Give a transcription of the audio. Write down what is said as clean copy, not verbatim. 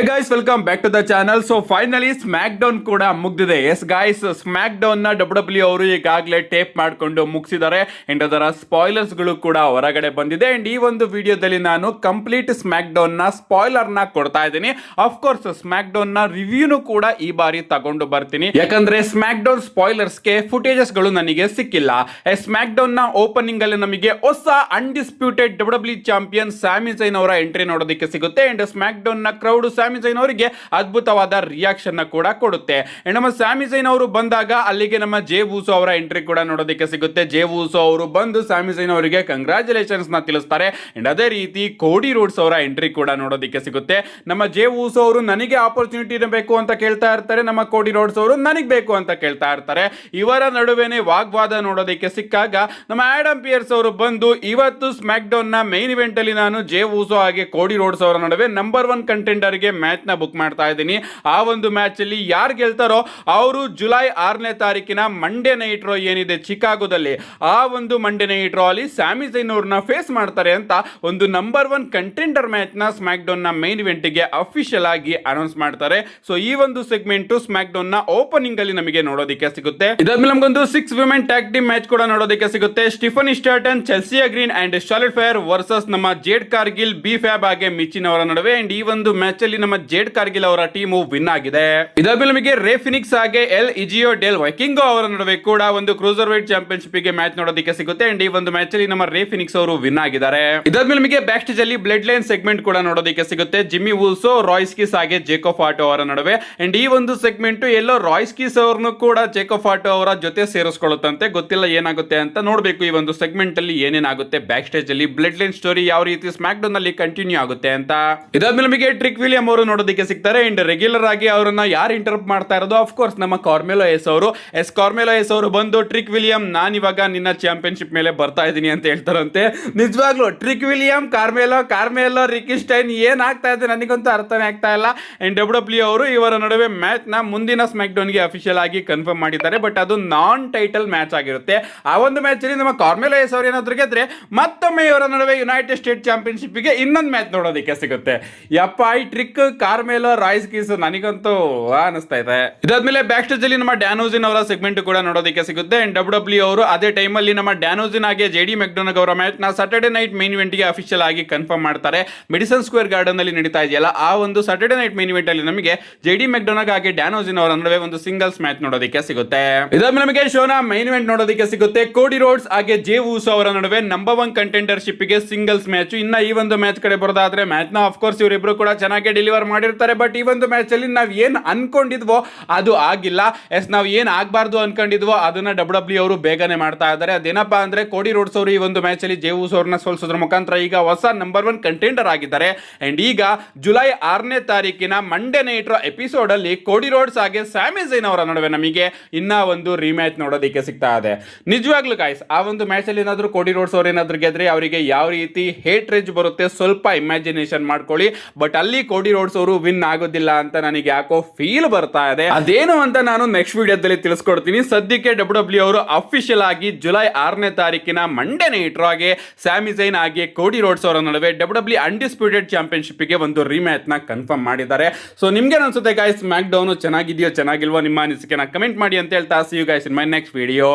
Guys welcome back to the channel. So finally SmackDown ಕೂಡ ಮುಗ್ದಿದೆ. Yes guys, SmackDown ನ W ಅವರು ಈಗಾಗಲೇ ಟೇಪ್ ಮಾಡಿಕೊಂಡು ಮುಗಿಸಿದ್ದಾರೆ ಅಂಡ್ ಅದರ ಸ್ಪಾಯ್ಲರ್ಸ್ ಗಳು ಕೂಡ ಹೊರಗಡೆ ಬಂದಿದೆ. ಅಂಡ್ ಈ ಒಂದು ವಿಡಿಯೋದಲ್ಲಿ ನಾನು ಕಂಪ್ಲೀಟ್ ಸ್ಮ್ಯಾಕ್ ಡೌನ್ ನ ಸ್ಪಾಯ್ಲರ್ ನ ಕೊಡ್ತಾ ಇದ್ದೀನಿ. ಆಫ್ ಕೋರ್ಸ್ ಸ್ಮ್ಯಾಕ್ ಡೌನ್ ನ ರಿವ್ಯೂನು ಕೂಡ ಈ ಬಾರಿ ತಗೊಂಡು ಬರ್ತೀನಿ, ಯಾಕಂದ್ರೆ ಸ್ಮ್ಯಾಕ್ ಡೌನ್ ಸ್ಪಾಯ್ಲರ್ಸ್ ಗೆ ಫುಟೇಜಸ್ ಗಳು ನನಗೆ ಸಿಕ್ಕಿಲ್ಲ. ಸ್ಮ್ಯಾಕ್ ಡೌನ್ ನ ಓಪನಿಂಗ್ ಅಲ್ಲಿ ನಮಗೆ ಹೊಸ ಅನ್ಡಿಸ್ಪ್ಯೂಟೆಡ್ ಡಬ್ಲ್ಯೂ ಚಾಂಪಿಯನ್ ಸ್ಯಾಮಿ ಝೈನ್ ಅವರ ಎಂಟ್ರಿ ನೋಡೋದಕ್ಕೆ ಸಿಗುತ್ತೆ. ಅಂಡ್ ಸ್ಮ್ಯಾಕ್ ಡೌನ್ ನ ಕ್ರೌಡ್ ಸ್ಯಾಮಿ ಝೈನ್ ಅವರಿಗೆ ಅದ್ಭುತವಾದ ರಿಯಾಕ್ಷನ್ ಕೂಡ ಕೊಡುತ್ತೆ. ನಮ್ಮ ಸ್ಯಾಮಿ ಝೈನ್ ಅವರು ಬಂದಾಗ ಅಲ್ಲಿಗೆ ನಮ್ಮ ಜೇ ಊಸೋ ಅವರ ಎಂಟ್ರಿ ಕೂಡ ನೋಡೋದಕ್ಕೆ ಸಿಗುತ್ತೆ. ಜೇ ಊಸೋ ಅವರು ಬಂದು ಸ್ಯಾಮಿ ಝೈನ್ ಅವರಿಗೆ ಕಂಗ್ರಾಚುಲೇಷನ್ಸ್ ನ ತಿಳಿಸ್ತಾರೆ. ಅಂಡ್ ಅದೇ ರೀತಿ ಕೋಡಿ ರೋಡ್ಸ್ ಅವರ ಎಂಟ್ರಿ ಕೂಡ ನೋಡೋದಕ್ಕೆ ಸಿಗುತ್ತೆ. ನಮ್ಮ ಜೇ ಊಸೋ ಅವರು ನನಗೆ ಆಪರ್ಚುನಿಟಿ ಬೇಕು ಅಂತ ಕೇಳ್ತಾ ಇರ್ತಾರೆ, ನಮ್ಮ ಕೋಡಿ ರೋಡ್ಸ್ ಅವರು ನನಗೆ ಬೇಕು ಅಂತ ಕೇಳ್ತಾ ಇರ್ತಾರೆ. ಇವರ ನಡುವೆನೆ ವಾಗ್ವಾದ ನೋಡೋದಕ್ಕೆ ಸಿಕ್ಕಾಗ ನಮ್ಮ ಆಡಮ್ ಪಿಯರ್ಸ್ ಅವರು ಬಂದು ಇವತ್ತು ಸ್ಮ್ಯಾಕ್ ಡೌನ್ ನ ಮೈನ್ ಇವೆಂಟ್ ಅಲ್ಲಿ ನಾನು ಜೇ ಊಸೋ ಹಾಗೆ ಕೋಡಿ ರೋಡ್ಸ್ ಅವರ ನಡುವೆ ನಂಬರ್ 1 ಕಂಟೆಂಡರ್ ಗೆ ಮ್ಯಾಚ್ ನ ಬುಕ್ ಮಾಡ್ತಾ ಇದ್ದೀನಿ. ಆ ಒಂದು ಮ್ಯಾಚ್ ಅಲ್ಲಿ ಯಾರು ಗೆಲ್ತಾರೋ ಅವರು ಜುಲೈ 6ನೇ ತಾರೀಕಿನ ಮಂಡೇ ನೈಟ್ ರೋ ಏನಿದೆ ಚಿಕಾಗೋದಲ್ಲಿ, ಆ ಒಂದು ಮಂಡೇ ನೈಟ್ ರೋ ಅಲ್ಲಿ ಸ್ಯಾಮಿ ಝೈನ್ ಅವ್ರನ್ನ ಫೇಸ್ ಮಾಡ್ತಾರೆ ಅಂತ ಒಂದು ನಂಬರ್ 1 ಕಂಟೆಂಡರ್ ಮ್ಯಾಚ್ ನ ಸ್ಮ್ಯಾಕ್ ಡೌನ್ ನ ಮೈನ್ ಇವೆಂಟ್ ಗೆ ಅಫಿಷಿಯಲ್ ಆಗಿ ಅನೌನ್ಸ್ ಮಾಡ್ತಾರೆ. ಸೊ ಈ ಒಂದು ಸೆಗ್ಮೆಂಟ್ ಸ್ಮ್ಯಾಕ್ ಡೌನ್ ನ ಓಪನಿಂಗ್ ಅಲ್ಲಿ ನಮಗೆ ನೋಡೋದಕ್ಕೆ ಸಿಗುತ್ತೆ. ಇದಾದ್ಮೇಲೆ ನಮಗೊಂದು 6 ವಿಮೆನ್ ಟ್ಯಾಗ್ ಟೀಮ್ ಮ್ಯಾಚ್ ಕೂಡ ನೋಡೋದಕ್ಕೆ ಸಿಗುತ್ತೆ. Stephanie Stratton, Chelsea Green and Charlotte Flair versus ನಮ್ಮ ಜೇಡ್ ಕಾರ್ಗಿಲ್, ಬಿ ಫ್ಯಾಬ್ ಹಾಗೆ ಮಿಚಿನ್ ಅವರ ನಡುವೆ. ಅಂಡ್ ಈ ಒಂದು ಮ್ಯಾಚ್ ಅಲ್ಲಿ ನಮ್ಮ ಜೇಡ್ ಕಾರ್ಗಿಲ್ ಅವರ ಟೀಮು ವಿನ್ ಆಗಿದೆ. ಇದಾದ್ಮೇಲೆ ನಮಗೆ ರೇ ಫಿನಿಕ್ಸ್ ಹಾಗೆ ಎಲ್ ಇಜಿಯೋ ಡೆಲ್ ವೈಕಿಂಗೋ ಅವರ ನಡುವೆ ಕೂಡ ಒಂದು ಕ್ರೂಸರ್ ವೇಟ್ ಚಾಂಪಿಯನ್ಶಿಪ್ ಗೆ ಮ್ಯಾಚ್ ನೋಡೋದಕ್ಕೆ ಸಿಗುತ್ತೆ. ಅಂಡ್ ಈ ಒಂದು ಮ್ಯಾಚ್ ಅಲ್ಲಿ ನಮ್ಮ ರೇ ಫಿನಿಕ್ಸ್ ಅವರು ವಿನ್ ಆಗಿದ್ದಾರೆ. ಇದಾದ್ಮೇಲೆ ನಮಗೆ ಬ್ಯಾಕ್ ಸ್ಟೇಜ್ ಅಲ್ಲಿ ಬ್ಲಡ್ ಲೈನ್ ಸೆಗ್ಮೆಂಟ್ ಕೂಡ ನೋಡೋದಕ್ಕೆ ಸಿಗುತ್ತೆ. ಜಿಮ್ಮಿ ವೂಸೋ, ರಾಯ್ಸ್ಕಿಸ್ ಹಾಗೆ ಜೇಕೋಬ್ ಆಟೋ ಅವರ ನಡುವೆ. ಅಂಡ್ ಈ ಒಂದು ಸೆಗ್ಮೆಂಟ್ ಎಲ್ಲೋ ರಾಯ್ಸ್ಕಿಸ್ ಅವರನ್ನು ಕೂಡ ಜೇಕೋಬ್ ಆಟೋ ಅವರ ಜೊತೆ ಸೇರಿಸ್ಕೊಳ್ಳುತ್ತಂತೆ. ಗೊತ್ತಿಲ್ಲ ಏನಾಗುತ್ತೆ ಅಂತ, ನೋಡಬೇಕು ಈ ಒಂದು ಸೆಗ್ಮೆಂಟ್ ಅಲ್ಲಿ ಏನೇನಾಗುತ್ತೆ. ಬ್ಯಾಕ್ ಸ್ಟೇಜ್ ಅಲ್ಲಿ ಬ್ಲಡ್ ಲೈನ್ ಸ್ಟೋರಿ ಯಾವ ರೀತಿ ಸ್ಮ್ಯಾಕ್ ಡೌನ್ ಅಲ್ಲಿ ಕಂಟಿನ್ಯೂ ಆಗುತ್ತೆ ಅಂತ. ಇದಾದ್ಮೇಲೆ ನಮಗೆ ಟ್ರಿಕ್ ವಿಲಿಯಂ ಅವರು ನೋಡೋದಕ್ಕೆ ಸಿಗ್ತಾರೆ. ಅಂಡ್ ರೆಗ್ಯುಲರ್ ಆಗಿ ಅವರನ್ನ ಯಾರು ಇಂಟರಪ್ಟ್ ಮಾಡ್ತಾ ಇರೋದು, ಆಫ್ ಕೋರ್ಸ್ ನಮ್ಮ ಕಾರ್ಮೆಲೋ ಎಸ್ ಅವರು. ಕಾರ್ಮೆಲೋ ಎಸ್ ಅವರು ಬಂದು ಟ್ರಿಕ್ ವಿಲಿಯಂ ನಾನು ಇವಾಗ ನಿನ್ನ ಚಾಂಪಿಯನ್ಶಿಪ್ ಮೇಲೆ ಬರ್ತಾ ಇದ್ದೀನಿ ಅಂತ ಹೇಳ್ತಾರಂತೆ. ನಿಜವಾಗ್ಲೂ ಟ್ರಿಕ್ ವಿಲಿಯಂ, ಕಾರ್ಮೆಲೋ ರಿಕಿ ಸ್ಟೈನ್ ಏನ್ ಆಗ್ತಾ ಇದೆ ನನಗಂತೂ ಅರ್ಥನೇ ಆಗ್ತಾ ಇಲ್ಲ. ಅಂಡ್ ಡಬ್ಲ್ಯೂ ಅವರು ಇವರ ನಡುವೆ ಮ್ಯಾಚ್ ನ ಮುಂದಿನ ಸ್ಮ್ಯಾಕ್ ಡೌನ್ ಗೆ ಅಫಿಷಿಯಲ್ ಆಗಿ ಕನ್ಫರ್ಮ್ ಮಾಡಿದ್ದಾರೆ. ಬಟ್ ಅದು ನಾನ್ ಟೈಟಲ್ ಮ್ಯಾಚ್ ಆಗಿರುತ್ತೆ. ಆ ಒಂದು ಮ್ಯಾಚ್ ಅಲ್ಲಿ ನಮ್ಮ ಕಾರ್ಮೆಲೋ ಎಸ್ ಅವರು ಏನಾದ್ರು ಗೆದ್ರೆ ಮತ್ತೊಮ್ಮೆ ಇವರ ನಡುವೆ ಯುನೈಟೆಡ್ ಸ್ಟೇಟ್ ಚಾಂಪಿಯನ್ಶಿಪ್ ಗೆ ಇನ್ನೊಂದು ಮ್ಯಾಚ್ ನೋಡೋದಕ್ಕೆ ಸಿಗುತ್ತೆ. ಯಪ್ಪ, ಈ ಟ್ರಿಕ್ ಕಾರ್ಮೆಲೋ ರಾಯ್ಸ್ ಕೀಸ್ ನನಗಂತೂ ಅನಿಸ್ತಾ ಇದೆ. ಇದಾದ್ಮೇಲೆ ಬ್ಯಾಕ್ ಸ್ಟೇಜ್ ಅಲ್ಲಿ ನಮ್ಮ ಡ್ಯಾನೋಜಿನ್ ಅವರ ಸೆಗ್ಮೆಂಟ್ ಕೂಡ ನೋಡೋದಕ್ಕೆ ಸಿಗುತ್ತೆ. ಅಂಡ್ ಡಬ್ಲ್ಯೂ ಅವರು ಅದೇ ಟೈಮ್ ಅಲ್ಲಿ ನಮ್ಮ ಡ್ಯಾನೋಜಿನ್ ಹಾಗೆ ಜೆಡಿ ಮೆಕ್ಡೊನಾಗ್ ಅವರ ಮ್ಯಾಚ್ ನ ಸಾಟರ್ಡೆ ನೈಟ್ ಮೈನ್ ಇವೆಂಟ್ ಗೆ ಅಫಿಷಿಯಲ್ ಆಗಿ ಕನ್ಫರ್ಮ್ ಮಾಡ್ತಾರೆ. ಮೆಡಿಸನ್ ಸ್ಕ್ವೇರ್ ಗಾರ್ಡನ್ ಅಲ್ಲಿ ನಡೀತಾ ಇದೆಯಲ್ಲ, ಆ ಒಂದು ಸಾಟರ್ಡೆ ನೈಟ್ ಮೈನ್ ಇವೆಂಟ್ ಅಲ್ಲಿ ನಮಗೆ ಜೆಡಿ ಮೆಕ್ಡೊನಾಗ್ ಹಾಗೆ ಡ್ಯಾನೋಜಿನ್ ಅವರ ನಡುವೆ ಒಂದು ಸಿಂಗಲ್ಸ್ ಮ್ಯಾಚ್ ನೋಡೋದಕ್ಕೆ ಸಿಗುತ್ತೆ. ಇದಾದ್ಮೇಲೆ ನಮಗೆ ಶೋನ ಮೈನ್ ಇವೆಂಟ್ ನೋಡೋದಕ್ಕೆ ಸಿಗುತ್ತೆ. ಕೋಡಿ ರೋಡ್ಸ್ ಹಾಗೆ ಜೇ ಊಸೋ ಅವರ ನಡುವೆ ನಂಬರ್ 1 ಕಂಟೆಂಡರ್ಶಿಪ್ ಗೆ ಸಿಂಗಲ್ಸ್ ಮ್ಯಾಚ್. ಇನ್ನ ಈ ಒಂದು ಮ್ಯಾಚ್ ಕಡೆ ಬರೋದಾದ್ರೆ ಮ್ಯಾಚ್ ನ ಆಫ್ ಕೋರ್ಸ್ ಇವರಿಬ್ರು ಕೂಡ ಚೆನ್ನಾಗಿ ಡೆಲಿವರ್ ಮಾಡಿರ್ತಾರೆ. ಬಟ್ ಈ ಒಂದು ಮ್ಯಾಚ್ ಅಲ್ಲಿ ನಾವ್ ಏನ್ ಅನ್ಕೊಂಡಿದ್ವೋ ಅದು ಆಗಿಲ್ಲ. ನಾವ್ ಏನ್ ಆಗ್ಬಾರ್ದು ಅನ್ಕೊಂಡಿದ್ವೋ ಅದನ್ನ ಡಬ್ಲ್ಯೂ ಅವರು ಬೇಗನೆ ಮಾಡ್ತಾ ಇದ್ದಾರೆ. ಅದೇನಪ್ಪಾ ಅಂದ್ರೆ ಕೋಡಿ ರೋಡ್ಸ್ ಅವರು ಈ ಒಂದು ಮ್ಯಾಚ್ ಅಲ್ಲಿ ಜೇ ಊಸೋ ಅವ್ರನ್ನ ಸೋಲಿಸೋದ್ರ ಮುಖಾಂತರ ಈಗ ಹೊಸ ನಂಬರ್ 1 ಕಂಟೆಂಡರ್ ಆಗಿದ್ದಾರೆ. ಅಂಡ್ ಈಗ ಜುಲೈ 6ನೇ ತಾರೀಕಿನ ಮಂಡೇ ನೈಟ್ ಎಪಿಸೋಡ್ ಅಲ್ಲಿ ಕೋಡಿ ರೋಡ್ಸ್ ಹಾಗೆ ಸ್ಯಾಮಿ ಝೈನ್ ಅವರ ನಡುವೆ ನಮಗೆ ಇನ್ನ ಒಂದು ರಿಮ್ಯಾಚ್ ನೋಡೋದಕ್ಕೆ ಸಿಗ್ತಾ ಇದೆ. ನಿಜವಾಗ್ಲೂ ಗಾಯ್ಸ್, ಆ ಒಂದು ಮ್ಯಾಚ್ ಅಲ್ಲಿ ಏನಾದ್ರು ಕೋಡಿ ರೋಡ್ಸ್ ಅವರು ಏನಾದ್ರು ಗೆದ್ರೆ ಅವರಿಗೆ ಯಾವ ರೀತಿ ಹೇಟ್ ರೇಜ್ ಬರುತ್ತೆ ಸ್ವಲ್ಪ ಇಮ್ಯಾಜಿನೇಷನ್ ಮಾಡ್ಕೊಳ್ಳಿ. ಬಟ್ ಅಲ್ಲಿ ಕೋಡಿ ರೋಡ್ಸ್ ಅವರು ವಿನ್ ಆಗೋದಿಲ್ಲ ಅಂತ ನನಗೆ ಯಾಕೋ ಫೀಲ್ ಬರ್ತಾ ಇದೆ. ಅದೇನು ಅಂತ ನಾನು ನೆಕ್ಸ್ಟ್ ವಿಡಿಯೋದಲ್ಲಿ ತಿಳಿಸ್ಕೊಡ್ತೀನಿ. ಸದ್ಯಕ್ಕೆ ಡಬ್ಲ್ಯೂ ಅವರು ಅಫಿಷಿಯಲ್ ಆಗಿ ಜುಲೈ 6ನೇ ತಾರೀಕಿನ ಮಂಡೇ ನೈಟ್ ರೋಗೆ ಸ್ಯಾಮಿ ಝೈನ್ ಹಾಗೆ ಕೋಡಿ ರೋಡ್ಸ್ ಅವರ ನಡುವೆ ಡಬ್ಲ್ಯೂ ಅನ್ಡಿಸ್ಪ್ಯೂಟೆಡ್ ಚಾಂಪಿಯನ್ಶಿಪ್ ಗೆ ಒಂದು ರಿಮ್ಯಾಚ್ ನ ಕನ್ಫರ್ಮ್ ಮಾಡಿದ್ದಾರೆ. ಸೊ ನಿಮ್ಗೆ ಅನ್ಸುತ್ತೆ ಗಾಯ್ಸ್ ಸ್ಮ್ಯಾಕ್ ಡೌನ್ ಚೆನ್ನಾಗಿದೆಯೋ ಚೆನ್ನಾಗಿಲ್ವೋ, ನಿಮ್ಮ ಅನಿಸಿಕೆನ ಕಮೆಂಟ್ ಮಾಡಿ ಅಂತ ಹೇಳ್ತಾ see you guys in my next video.